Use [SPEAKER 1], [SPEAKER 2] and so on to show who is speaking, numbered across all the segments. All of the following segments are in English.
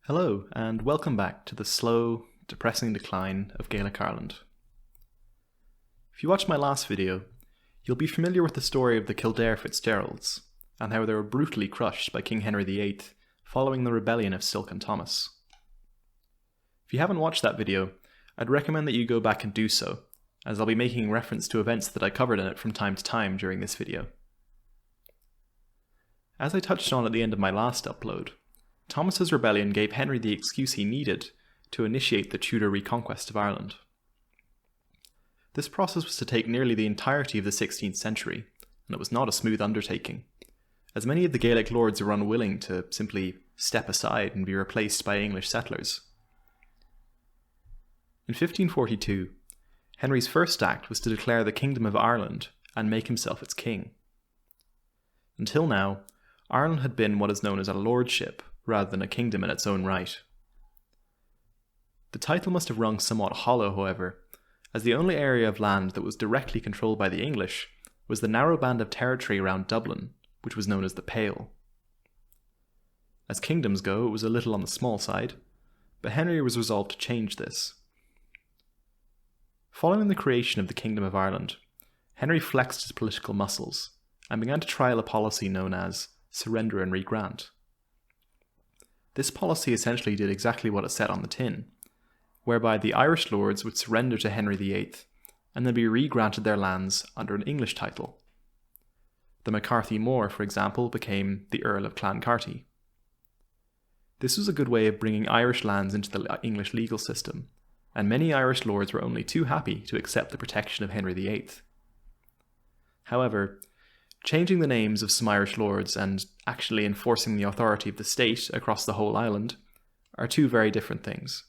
[SPEAKER 1] Hello, and welcome back to the slow, depressing decline of Gaelic Ireland. If you watched my last video, you'll be familiar with the story of the Kildare Fitzgeralds, and how they were brutally crushed by King Henry VIII following the rebellion of Silk and Thomas. If you haven't watched that video, I'd recommend that you go back and do so, as I'll be making reference to events that I covered in it from time to time during this video. As I touched on at the end of my last upload, Thomas's rebellion gave Henry the excuse he needed to initiate the Tudor Reconquest of Ireland. This process was to take nearly the entirety of the 16th century, and it was not a smooth undertaking, as many of the Gaelic lords were unwilling to simply step aside and be replaced by English settlers. In 1542, Henry's first act was to declare the Kingdom of Ireland and make himself its king. Until now, Ireland had been what is known as a lordship, rather than a kingdom in its own right. The title must have rung somewhat hollow, however, as the only area of land that was directly controlled by the English was the narrow band of territory around Dublin, which was known as the Pale. As kingdoms go, it was a little on the small side, but Henry was resolved to change this. Following the creation of the Kingdom of Ireland, Henry flexed his political muscles and began to trial a policy known as surrender and regrant. This policy essentially did exactly what it said on the tin, whereby the Irish lords would surrender to Henry VIII and then be re-granted their lands under an English title. The McCarthy More, for example, became the Earl of Clancarty. This was a good way of bringing Irish lands into the English legal system, and many Irish lords were only too happy to accept the protection of Henry VIII. However, changing the names of some Irish lords and actually enforcing the authority of the state across the whole island are two very different things.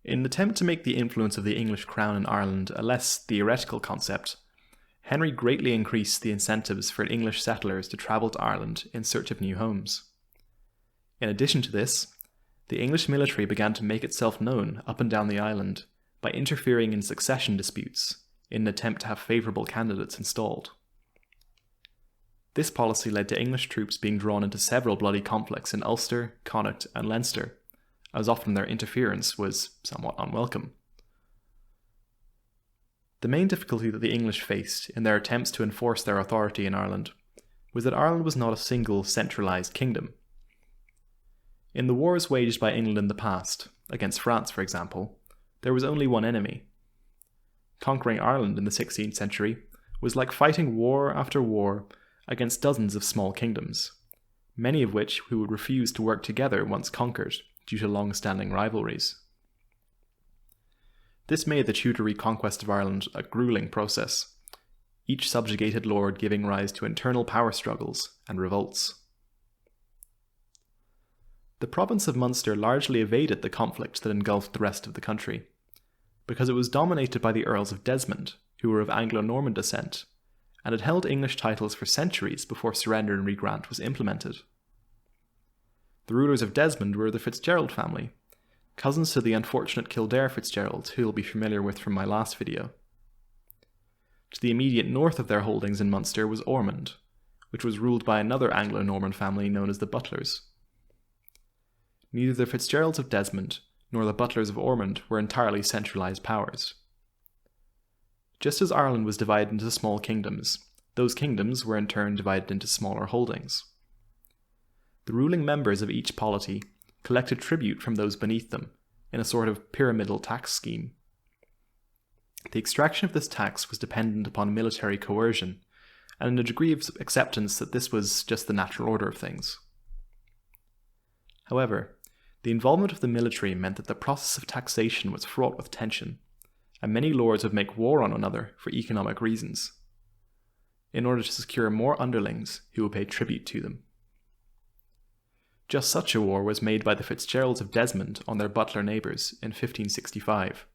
[SPEAKER 1] In an attempt to make the influence of the English crown in Ireland a less theoretical concept, Henry greatly increased the incentives for English settlers to travel to Ireland in search of new homes. In addition to this, the English military began to make itself known up and down the island by interfering in succession disputes in an attempt to have favourable candidates installed. This policy led to English troops being drawn into several bloody conflicts in Ulster, Connaught and Leinster, as often their interference was somewhat unwelcome. The main difficulty that the English faced in their attempts to enforce their authority in Ireland was that Ireland was not a single centralised kingdom. In the wars waged by England in the past, against France for example, there was only one enemy. Conquering Ireland in the 16th century was like fighting war after war against dozens of small kingdoms, many of which who would refuse to work together once conquered due to long-standing rivalries. This made the Tudor reconquest of Ireland a gruelling process, each subjugated lord giving rise to internal power struggles and revolts. The province of Munster largely evaded the conflict that engulfed the rest of the country, because it was dominated by the Earls of Desmond, who were of Anglo-Norman descent, and had held English titles for centuries before surrender and regrant was implemented. The rulers of Desmond were the Fitzgerald family, cousins to the unfortunate Kildare Fitzgerald, who you'll be familiar with from my last video. To the immediate north of their holdings in Munster was Ormond, which was ruled by another Anglo-Norman family known as the Butlers. Neither the Fitzgeralds of Desmond nor the Butlers of Ormond were entirely centralised powers. Just as Ireland was divided into small kingdoms, those kingdoms were in turn divided into smaller holdings. The ruling members of each polity collected tribute from those beneath them in a sort of pyramidal tax scheme. The extraction of this tax was dependent upon military coercion, and a degree of acceptance that this was just the natural order of things. However, the involvement of the military meant that the process of taxation was fraught with tension, and many lords would make war on one another for economic reasons, in order to secure more underlings who would pay tribute to them. Just such a war was made by the Fitzgeralds of Desmond on their Butler neighbours in 1565.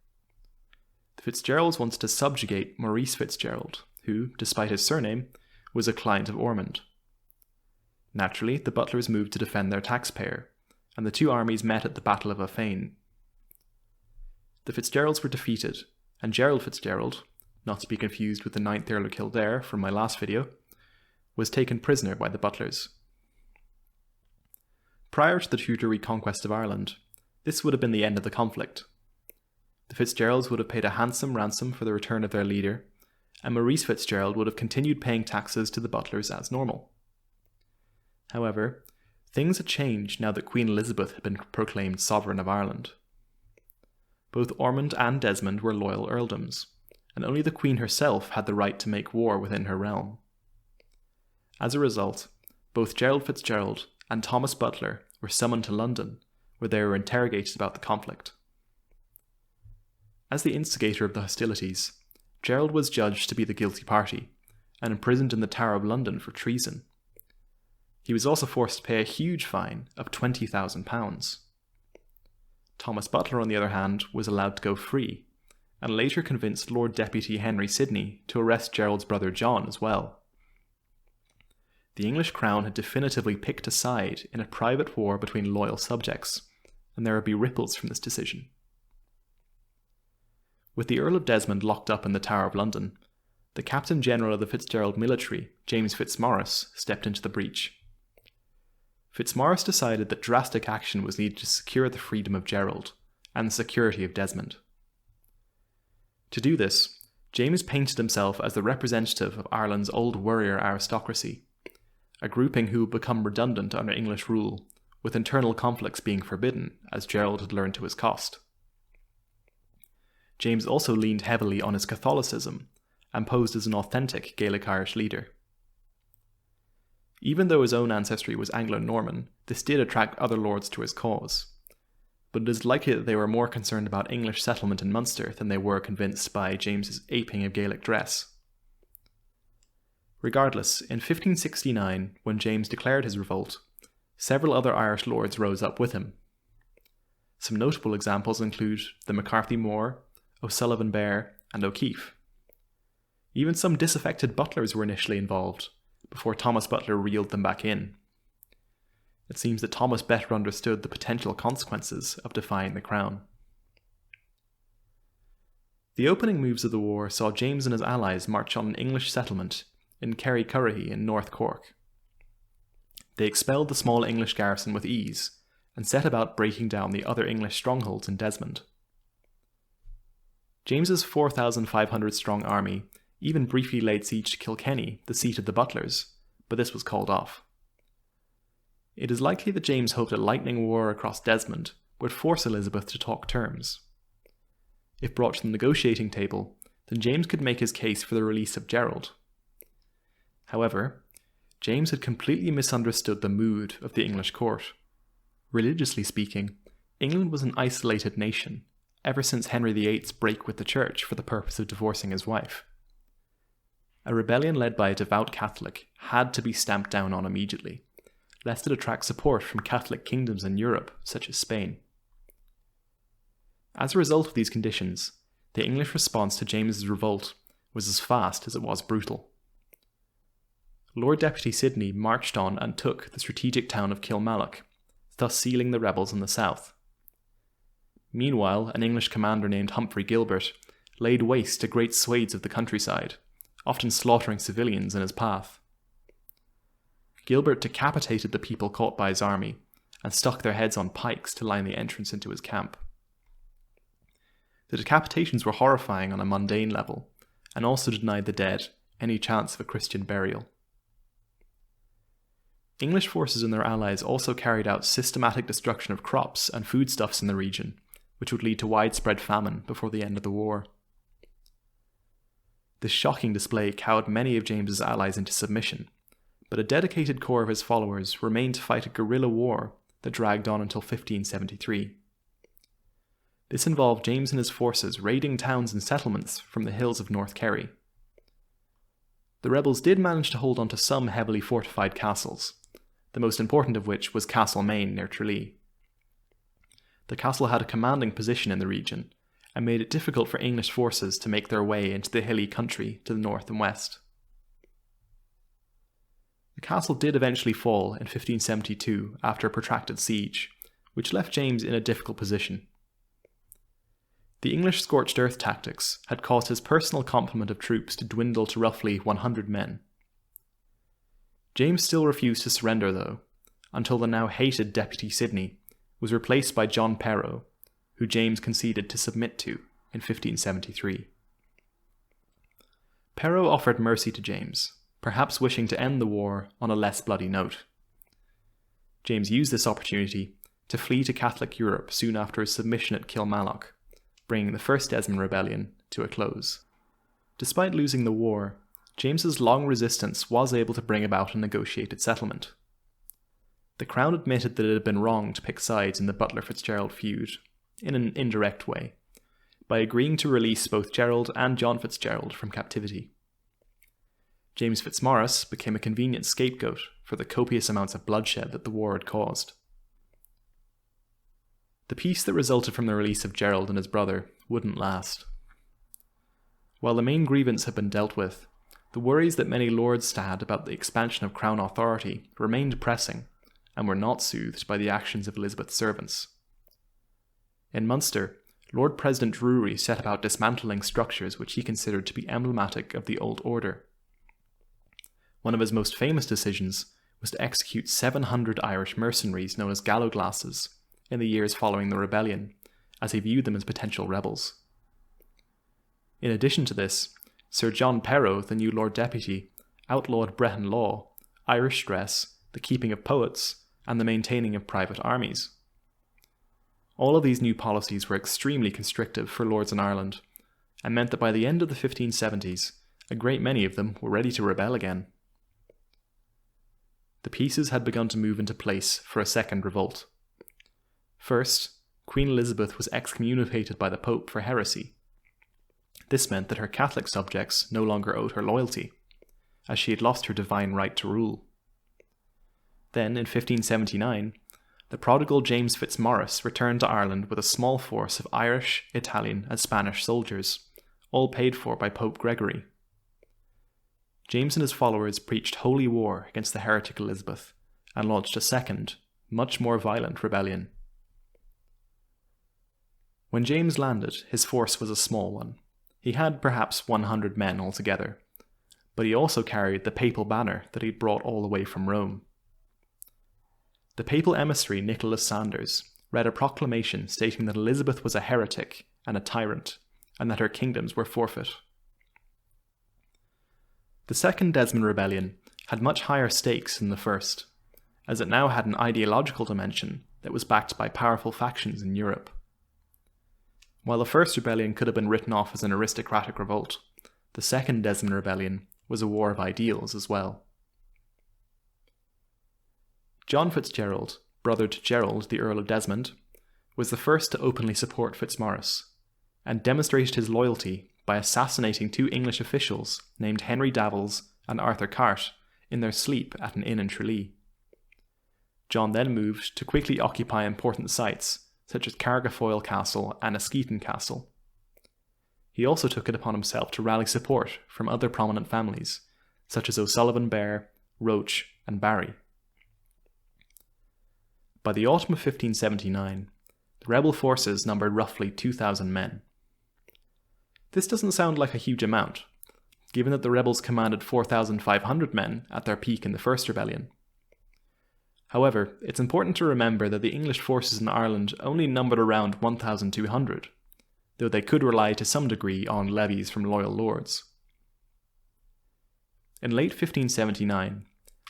[SPEAKER 1] The Fitzgeralds wanted to subjugate Maurice Fitzgerald, who, despite his surname, was a client of Ormond. Naturally, the Butlers moved to defend their taxpayer, and the two armies met at the Battle of Affane. The Fitzgeralds were defeated, and Gerald Fitzgerald, not to be confused with the 9th Earl of Kildare from my last video, was taken prisoner by the Butlers. Prior to the Tudor reconquest of Ireland, this would have been the end of the conflict. The Fitzgeralds would have paid a handsome ransom for the return of their leader, and Maurice Fitzgerald would have continued paying taxes to the butlers as normal. However, things had changed now that Queen Elizabeth had been proclaimed sovereign of Ireland. Both Ormond and Desmond were loyal earldoms, and only the Queen herself had the right to make war within her realm. As a result, both Gerald Fitzgerald and Thomas Butler were summoned to London, where they were interrogated about the conflict. As the instigator of the hostilities, Gerald was judged to be the guilty party, and imprisoned in the Tower of London for treason. He was also forced to pay a huge fine of £20,000. Thomas Butler, on the other hand, was allowed to go free, and later convinced Lord Deputy Henry Sidney to arrest Gerald's brother John as well. The English crown had definitively picked a side in a private war between loyal subjects, and there would be ripples from this decision. With the Earl of Desmond locked up in the Tower of London, the Captain General of the Fitzgerald military, James Fitzmorris, stepped into the breach. Fitzmorris decided that drastic action was needed to secure the freedom of Gerald and the security of Desmond. To do this, James painted himself as the representative of Ireland's old warrior aristocracy, a grouping who would become redundant under English rule, with internal conflicts being forbidden, as Gerald had learned to his cost. James also leaned heavily on his Catholicism and posed as an authentic Gaelic Irish leader. Even though his own ancestry was Anglo-Norman, this did attract other lords to his cause, but it is likely that they were more concerned about English settlement in Munster than they were convinced by James's aping of Gaelic dress. Regardless, in 1569, when James declared his revolt, several other Irish lords rose up with him. Some notable examples include the McCarthy More, O'Sullivan Bear, and O'Keefe. Even some disaffected butlers were initially involved, before Thomas Butler reeled them back in. It seems that Thomas better understood the potential consequences of defying the crown. The opening moves of the war saw James and his allies march on an English settlement in Kerry Curraghy in North Cork. They expelled the small English garrison with ease, and set about breaking down the other English strongholds in Desmond. James's 4,500-strong army even briefly laid siege to Kilkenny, the seat of the Butlers, but this was called off. It is likely that James hoped a lightning war across Desmond would force Elizabeth to talk terms. If brought to the negotiating table, then James could make his case for the release of Gerald. However, James had completely misunderstood the mood of the English court. Religiously speaking, England was an isolated nation, ever since Henry VIII's break with the Church for the purpose of divorcing his wife. A rebellion led by a devout Catholic had to be stamped down on immediately, lest it attract support from Catholic kingdoms in Europe, such as Spain. As a result of these conditions, the English response to James's revolt was as fast as it was brutal. Lord Deputy Sidney marched on and took the strategic town of Kilmallock, thus sealing the rebels in the south. Meanwhile, an English commander named Humphrey Gilbert laid waste to great swathes of the countryside, often slaughtering civilians in his path. Gilbert decapitated the people caught by his army and stuck their heads on pikes to line the entrance into his camp. The decapitations were horrifying on a mundane level, and also denied the dead any chance of a Christian burial. English forces and their allies also carried out systematic destruction of crops and foodstuffs in the region, which would lead to widespread famine before the end of the war. This shocking display cowed many of James's allies into submission, but a dedicated corps of his followers remained to fight a guerrilla war that dragged on until 1573. This involved James and his forces raiding towns and settlements from the hills of North Kerry. The rebels did manage to hold on to some heavily fortified castles, the most important of which was Castlemaine near Tralee. The castle had a commanding position in the region, and made it difficult for English forces to make their way into the hilly country to the north and west. The castle did eventually fall in 1572 after a protracted siege, which left James in a difficult position. The English scorched earth tactics had caused his personal complement of troops to dwindle to roughly 100 men. James still refused to surrender though, until the now hated Deputy Sidney was replaced by John Perrot, who James conceded to submit to in 1573. Perrot offered mercy to James, perhaps wishing to end the war on a less bloody note. James used this opportunity to flee to Catholic Europe soon after his submission at Kilmallock, bringing the First Desmond Rebellion to a close. Despite losing the war, James's long resistance was able to bring about a negotiated settlement. The Crown admitted that it had been wrong to pick sides in the Butler-Fitzgerald feud, in an indirect way, by agreeing to release both Gerald and John Fitzgerald from captivity. James Fitzmorris became a convenient scapegoat for the copious amounts of bloodshed that the war had caused. The peace that resulted from the release of Gerald and his brother wouldn't last. While the main grievance had been dealt with, the worries that many lords had about the expansion of Crown authority remained pressing and were not soothed by the actions of Elizabeth's servants. In Munster, Lord President Drury set about dismantling structures which he considered to be emblematic of the old order. One of his most famous decisions was to execute 700 Irish mercenaries known as gallowglasses in the years following the rebellion, as he viewed them as potential rebels. In addition to this, Sir John Perrot, the new Lord Deputy, outlawed Breton law, Irish dress, the keeping of poets, and the maintaining of private armies. All of these new policies were extremely constrictive for lords in Ireland, and meant that by the end of the 1570s, a great many of them were ready to rebel again. The pieces had begun to move into place for a second revolt. First, Queen Elizabeth was excommunicated by the Pope for heresy. This meant that her Catholic subjects no longer owed her loyalty, as she had lost her divine right to rule. Then, in 1579, the prodigal James Fitzmorris returned to Ireland with a small force of Irish, Italian, and Spanish soldiers, all paid for by Pope Gregory. James and his followers preached holy war against the heretic Elizabeth, and launched a second, much more violent rebellion. When James landed, his force was a small one. He had perhaps 100 men altogether, but he also carried the papal banner that he'd brought all the way from Rome. The papal emissary Nicholas Sanders read a proclamation stating that Elizabeth was a heretic and a tyrant, and that her kingdoms were forfeit. The Second Desmond Rebellion had much higher stakes than the first, as it now had an ideological dimension that was backed by powerful factions in Europe. While the First Rebellion could have been written off as an aristocratic revolt, the Second Desmond Rebellion was a war of ideals as well. John Fitzgerald, brother to Gerald, the Earl of Desmond, was the first to openly support Fitzmorris, and demonstrated his loyalty by assassinating 2 English officials named Henry Davils and Arthur Cart in their sleep at an inn in Tralee. John then moved to quickly occupy important sites, such as Carrigafoyle Castle and Askeaton Castle. He also took it upon himself to rally support from other prominent families, such as O'Sullivan Bear, Roach, and Barry. By the autumn of 1579, the rebel forces numbered roughly 2,000 men. This doesn't sound like a huge amount, given that the rebels commanded 4,500 men at their peak in the First Rebellion. However, it's important to remember that the English forces in Ireland only numbered around 1,200, though they could rely to some degree on levies from loyal lords. In late 1579,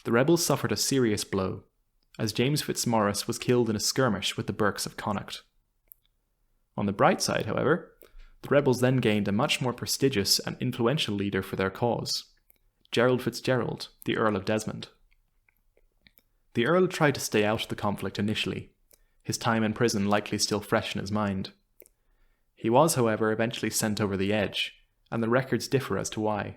[SPEAKER 1] the rebels suffered a serious blow, as James Fitzmorris was killed in a skirmish with the Burkes of Connacht. On the bright side, however, the rebels then gained a much more prestigious and influential leader for their cause, Gerald Fitzgerald, the Earl of Desmond. The Earl tried to stay out of the conflict initially, his time in prison likely still fresh in his mind. He was, however, eventually sent over the edge, and the records differ as to why.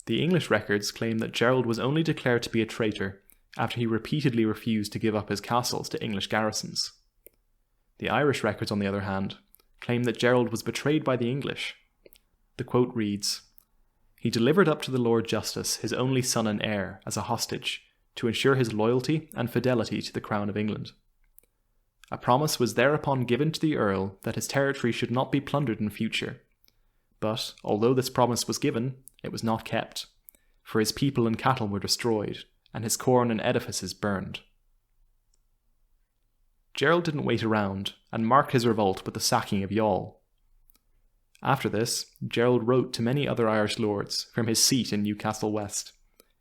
[SPEAKER 1] The English records claim that Gerald was only declared to be a traitor after he repeatedly refused to give up his castles to English garrisons. The Irish records, on the other hand, claim that Gerald was betrayed by the English. The quote reads, "He delivered up to the Lord Justice his only son and heir as a hostage, to ensure his loyalty and fidelity to the Crown of England. A promise was thereupon given to the Earl that his territory should not be plundered in future. But, although this promise was given, it was not kept, for his people and cattle were destroyed, and his corn and edifices burned. Gerald didn't wait around and marked his revolt with the sacking of Youghal. After this, Gerald wrote to many other Irish lords from his seat in Newcastle West,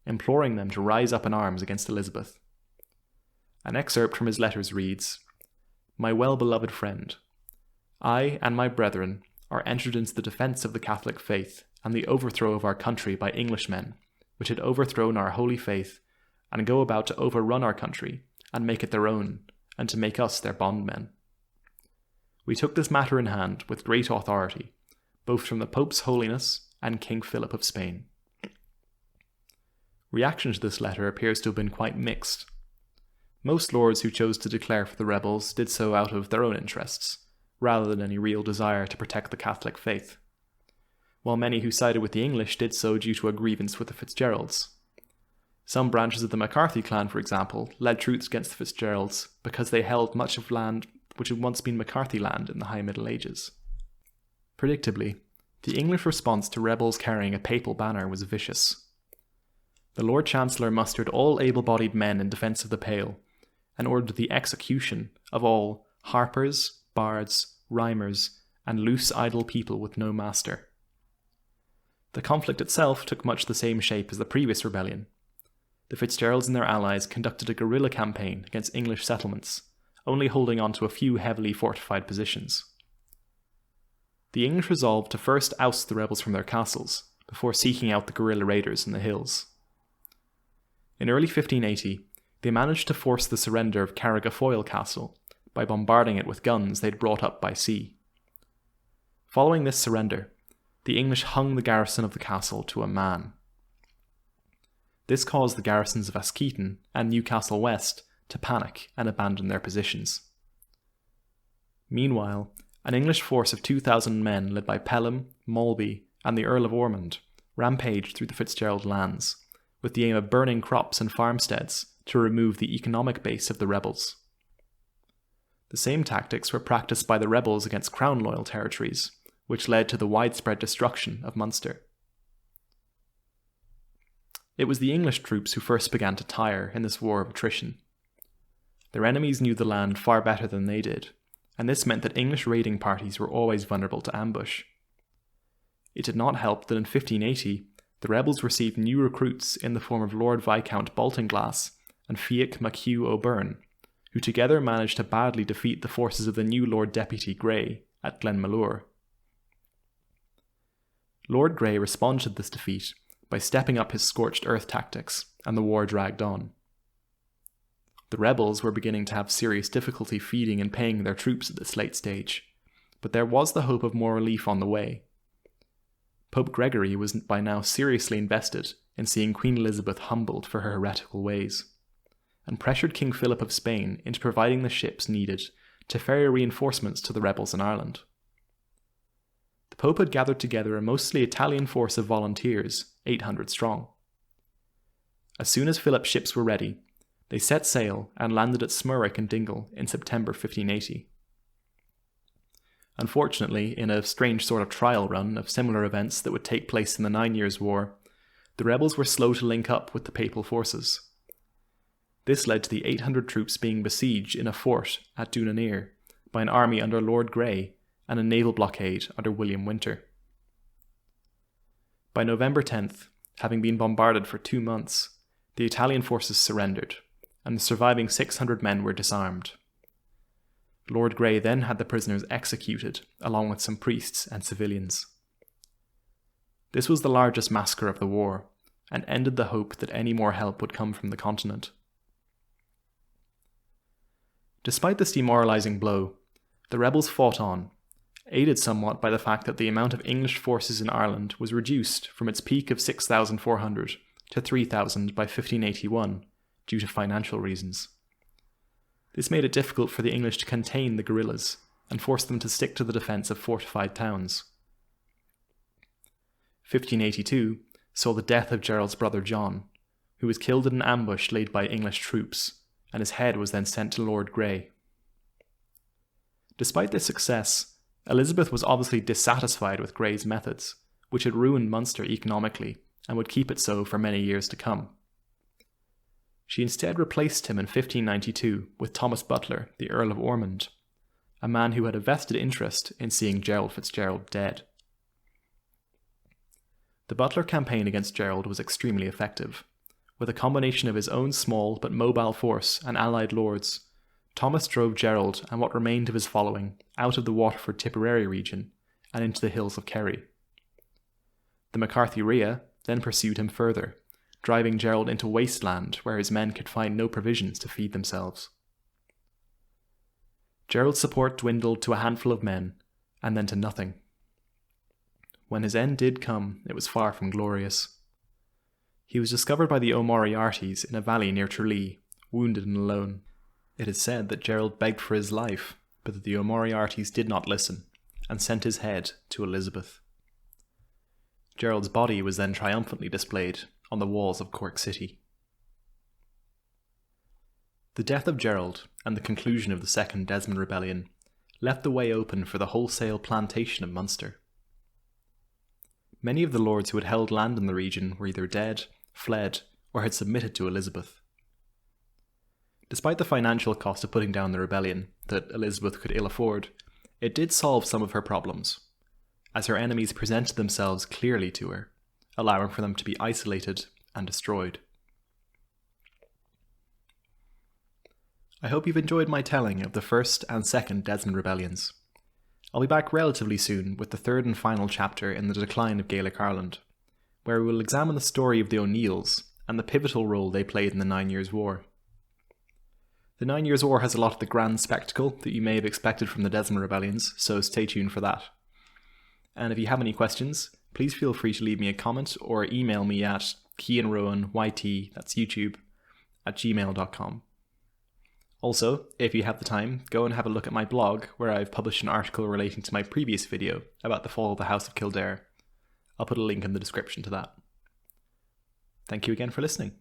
[SPEAKER 1] imploring them to rise up in arms against Elizabeth. An excerpt from his letters reads, "My well-beloved friend, I and my brethren are entered into the defence of the Catholic faith and the overthrow of our country by Englishmen, which had overthrown our holy faith, and go about to overrun our country and make it their own, and to make us their bondmen. We took this matter in hand with great authority, both from the Pope's Holiness and King Philip of Spain." Reaction to this letter appears to have been quite mixed. Most lords who chose to declare for the rebels did so out of their own interests, rather than any real desire to protect the Catholic faith, while many who sided with the English did so due to a grievance with the Fitzgeralds. Some branches of the McCarthy clan, for example, led troops against the Fitzgeralds because they held much of land which had once been McCarthy land in the High Middle Ages. Predictably, the English response to rebels carrying a papal banner was vicious. The Lord Chancellor mustered all able-bodied men in defence of the Pale, and ordered the execution of all harpers, bards, rhymers, and loose idle people with no master. The conflict itself took much the same shape as the previous rebellion. The Fitzgeralds and their allies conducted a guerrilla campaign against English settlements, only holding on to a few heavily fortified positions. The English resolved to first oust the rebels from their castles, before seeking out the guerrilla raiders in the hills. In early 1580, they managed to force the surrender of Carrigafoyle Castle by bombarding it with guns they'd brought up by sea. Following this surrender, the English hung the garrison of the castle to a man. This caused the garrisons of Askeaton and Newcastle West to panic and abandon their positions. Meanwhile, an English force of 2,000 men led by Pelham, Malby, and the Earl of Ormond rampaged through the Fitzgerald lands, with the aim of burning crops and farmsteads to remove the economic base of the rebels. The same tactics were practiced by the rebels against Crown-loyal territories, which led to the widespread destruction of Munster. It was the English troops who first began to tire in this war of attrition. Their enemies knew the land far better than they did, and this meant that English raiding parties were always vulnerable to ambush. It did not help that in 1580, the rebels received new recruits in the form of Lord Viscount Baltinglass and Fiach MacHugh O'Byrne, who together managed to badly defeat the forces of the new Lord Deputy Grey at Glenmalure. Lord Grey responded to this defeat by stepping up his scorched earth tactics, and the war dragged on. The rebels were beginning to have serious difficulty feeding and paying their troops at this late stage, but there was the hope of more relief on the way. Pope Gregory was by now seriously invested in seeing Queen Elizabeth humbled for her heretical ways, and pressured King Philip of Spain into providing the ships needed to ferry reinforcements to the rebels in Ireland. The Pope had gathered together a mostly Italian force of volunteers, 800 strong. As soon as Philip's ships were ready, they set sail and landed at Smurrick in Dingle in September 1580. Unfortunately, in a strange sort of trial run of similar events that would take place in the 9 Years' War, the rebels were slow to link up with the papal forces. This led to the 800 troops being besieged in a fort at Dunanere by an army under Lord Grey and a naval blockade under William Winter. By November 10th, having been bombarded for 2 months, the Italian forces surrendered, and the surviving 600 men were disarmed. Lord Grey then had the prisoners executed, along with some priests and civilians. This was the largest massacre of the war, and ended the hope that any more help would come from the continent. Despite this demoralizing blow, the rebels fought on, aided somewhat by the fact that the amount of English forces in Ireland was reduced from its peak of 6,400 to 3,000 by 1581 due to financial reasons. This made it difficult for the English to contain the guerrillas and forced them to stick to the defence of fortified towns. 1582 saw the death of Gerald's brother John, who was killed in an ambush laid by English troops, and his head was then sent to Lord Grey. Despite this success, Elizabeth was obviously dissatisfied with Grey's methods, which had ruined Munster economically and would keep it so for many years to come. She instead replaced him in 1592 with Thomas Butler, the Earl of Ormond, a man who had a vested interest in seeing Gerald Fitzgerald dead. The Butler campaign against Gerald was extremely effective. With a combination of his own small but mobile force and allied lords, Thomas drove Gerald and what remained of his following out of the Waterford-Tipperary region and into the hills of Kerry. The McCarthy-Rea then pursued him further, driving Gerald into wasteland where his men could find no provisions to feed themselves. Gerald's support dwindled to a handful of men, and then to nothing. When his end did come, it was far from glorious. He was discovered by the O'Moriartys in a valley near Tralee, wounded and alone. It is said that Gerald begged for his life, but that the O'Moriartys did not listen, and sent his head to Elizabeth. Gerald's body was then triumphantly displayed on the walls of Cork City. The death of Gerald and the conclusion of the Second Desmond Rebellion left the way open for the wholesale plantation of Munster. Many of the lords who had held land in the region were either dead, fled, or had submitted to Elizabeth. Despite the financial cost of putting down the rebellion that Elizabeth could ill afford, it did solve some of her problems, as her enemies presented themselves clearly to her, allowing for them to be isolated and destroyed. I hope you've enjoyed my telling of the First and Second Desmond Rebellions. I'll be back relatively soon with the third and final chapter in the decline of Gaelic Ireland, where we will examine the story of the O'Neills and the pivotal role they played in the 9 Years' War. The 9 Years' War has a lot of the grand spectacle that you may have expected from the Desmond Rebellions, so stay tuned for that. And if you have any questions, please feel free to leave me a comment or email me at keanrowanyt, that's YouTube, @gmail.com. Also, if you have the time, go and have a look at my blog where I've published an article relating to my previous video about the fall of the House of Kildare. I'll put a link in the description to that. Thank you again for listening.